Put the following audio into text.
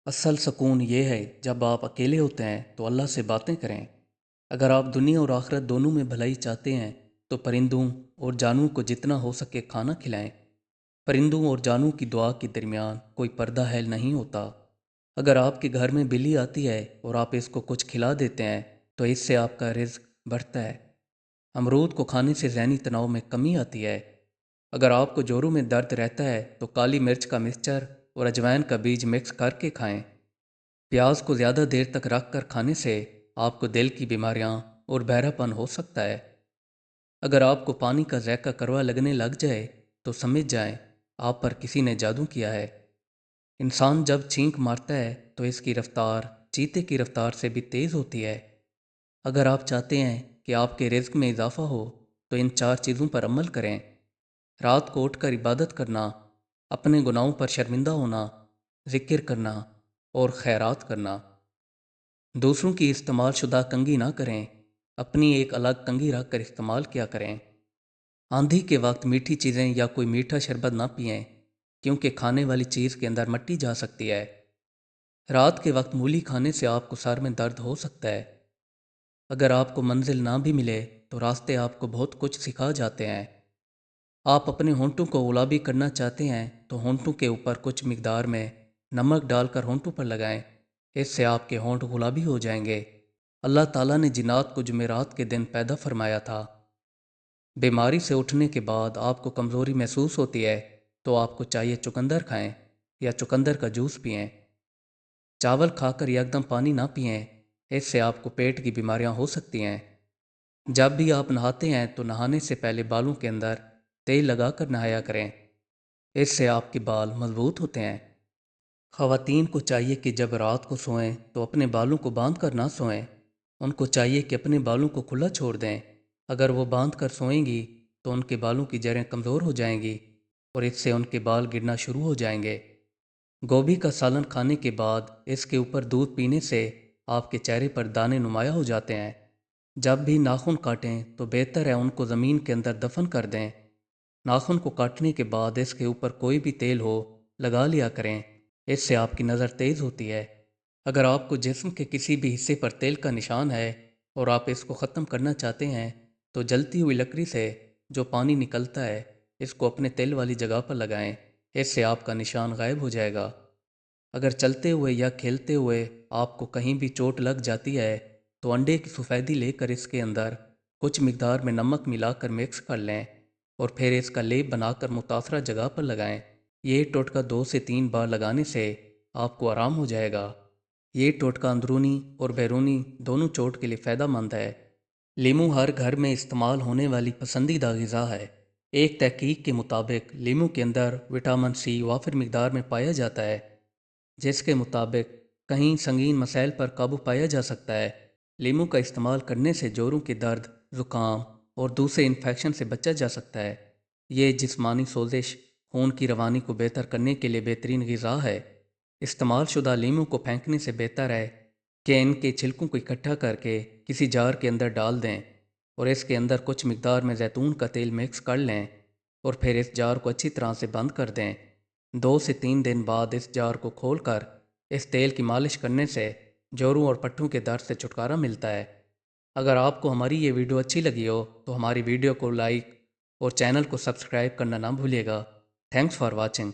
असल सुकून ये है जब आप अकेले होते हैं तो अल्लाह से बातें करें। अगर आप दुनिया और आखिरत दोनों में भलाई चाहते हैं तो परिंदों और जानवरों को जितना हो सके खाना खिलाएं। परिंदों और जानवरों की दुआ के दरमियान कोई पर्दा है नहीं होता। अगर आपके घर में बिल्ली आती है और आप इसको कुछ खिला देते हैं तो इससे आपका रिज्क बढ़ता है। अमरूद को खाने से ज़हनी तनाव में कमी आती है। अगर आपको जोड़ों में दर्द रहता है तो काली मिर्च का मिक्सचर और अजवाइन का बीज मिक्स करके खाएं। प्याज को ज़्यादा देर तक रख कर खाने से आपको दिल की बीमारियां और बहरापन हो सकता है। अगर आपको पानी का ज़ायका कड़वा लगने लग जाए तो समझ जाएं आप पर किसी ने जादू किया है। इंसान जब छींक मारता है तो इसकी रफ्तार चीते की रफ्तार से भी तेज़ होती है। अगर आप चाहते हैं कि आपके रिज्क में इजाफा हो तो इन चार चीज़ों पर अमल करें। रात को उठकर इबादत करना, अपने गुनाहों पर शर्मिंदा होना, जिक्र करना और खैरात करना। दूसरों की इस्तेमाल शुदा कंघी ना करें, अपनी एक अलग कंघी रख कर इस्तेमाल किया करें। आंधी के वक्त मीठी चीज़ें या कोई मीठा शरबत ना पिएं, क्योंकि खाने वाली चीज़ के अंदर मिट्टी जा सकती है। रात के वक्त मूली खाने से आपको सर में दर्द हो सकता है। अगर आपको मंजिल ना भी मिले तो रास्ते आपको बहुत कुछ सिखा जाते हैं। आप अपने होंठों को गुलाबी करना चाहते हैं तो होंठों के ऊपर कुछ मिकदार में नमक डालकर होंठों पर लगाएं। इससे आपके होंठ गुलाबी हो जाएंगे। अल्लाह ताला ने जिन्नात को जुमेरात के दिन पैदा फरमाया था। बीमारी से उठने के बाद आपको कमज़ोरी महसूस होती है तो आपको चाहिए चुकंदर खाएं या चुकंदर का जूस पिएं। चावल खाकर एकदम पानी ना पिएं, इससे आपको पेट की बीमारियां हो सकती हैं। जब भी आप नहाते हैं तो नहाने से पहले बालों के अंदर तेल लगाकर नहाया करें। इससे आपके बाल मजबूत होते हैं। ख़वातीन को चाहिए कि जब रात को सोएं तो अपने बालों को बांध कर ना सोएं। उनको चाहिए कि अपने बालों को खुला छोड़ दें। अगर वो बांध कर सोएंगी तो उनके बालों की जड़ें कमज़ोर हो जाएंगी और इससे उनके बाल गिरना शुरू हो जाएंगे। गोभी का सालन खाने के बाद इसके ऊपर दूध पीने से आपके चेहरे पर दाने नुमाया हो जाते हैं। जब भी नाखून काटें तो बेहतर है उनको ज़मीन के अंदर दफन कर दें। नाखून को काटने के बाद इसके ऊपर कोई भी तेल हो लगा लिया करें, इससे आपकी नज़र तेज़ होती है। अगर आपको जिस्म के किसी भी हिस्से पर तेल का निशान है और आप इसको ख़त्म करना चाहते हैं तो जलती हुई लकड़ी से जो पानी निकलता है इसको अपने तेल वाली जगह पर लगाएं। इससे आपका निशान गायब हो जाएगा। अगर चलते हुए या खेलते हुए आपको कहीं भी चोट लग जाती है तो अंडे की सफ़ेदी लेकर इसके अंदर कुछ मिकदार में नमक मिलाकर मिक्स कर लें और फिर इसका लेप बनाकर मुतासरा जगह पर लगाएं। ये टोटका 2 से 3 बार लगाने से आपको आराम हो जाएगा। ये टोटका अंदरूनी और बैरूनी दोनों चोट के लिए फ़ायदा मंद है। लीमू हर घर में इस्तेमाल होने वाली पसंदीदा ग़िज़ा है। एक तहकीक के मुताबिक लीमू के अंदर विटामिन सी वाफिर मिकदार में पाया जाता है, जिसके मुताबिक कहीं संगीन मसाइल पर काबू पाया जा सकता है। लीमू का इस्तेमाल करने से जोड़ों के दर्द, ज़ुकाम और दूसरे इन्फेक्शन से बचा जा सकता है। ये जिस्मानी सोजिश, खून की रवानी को बेहतर करने के लिए बेहतरीन ग़िज़ा है। इस्तेमाल शुदा लीमू को फेंकने से बेहतर है कि इनके छिलकों को इकट्ठा करके किसी जार के अंदर डाल दें और इसके अंदर कुछ मिकदार में जैतून का तेल मिक्स कर लें और फिर इस जार को अच्छी तरह से बंद कर दें। 2 से 3 दिन बाद इस जार को खोलकर इस तेल की मालिश करने से जोड़ों और पट्टों के दर्द से छुटकारा मिलता है। अगर आपको हमारी ये वीडियो अच्छी लगी हो तो हमारी वीडियो को लाइक और चैनल को सब्सक्राइब करना ना भूलिएगा। Thanks for watching.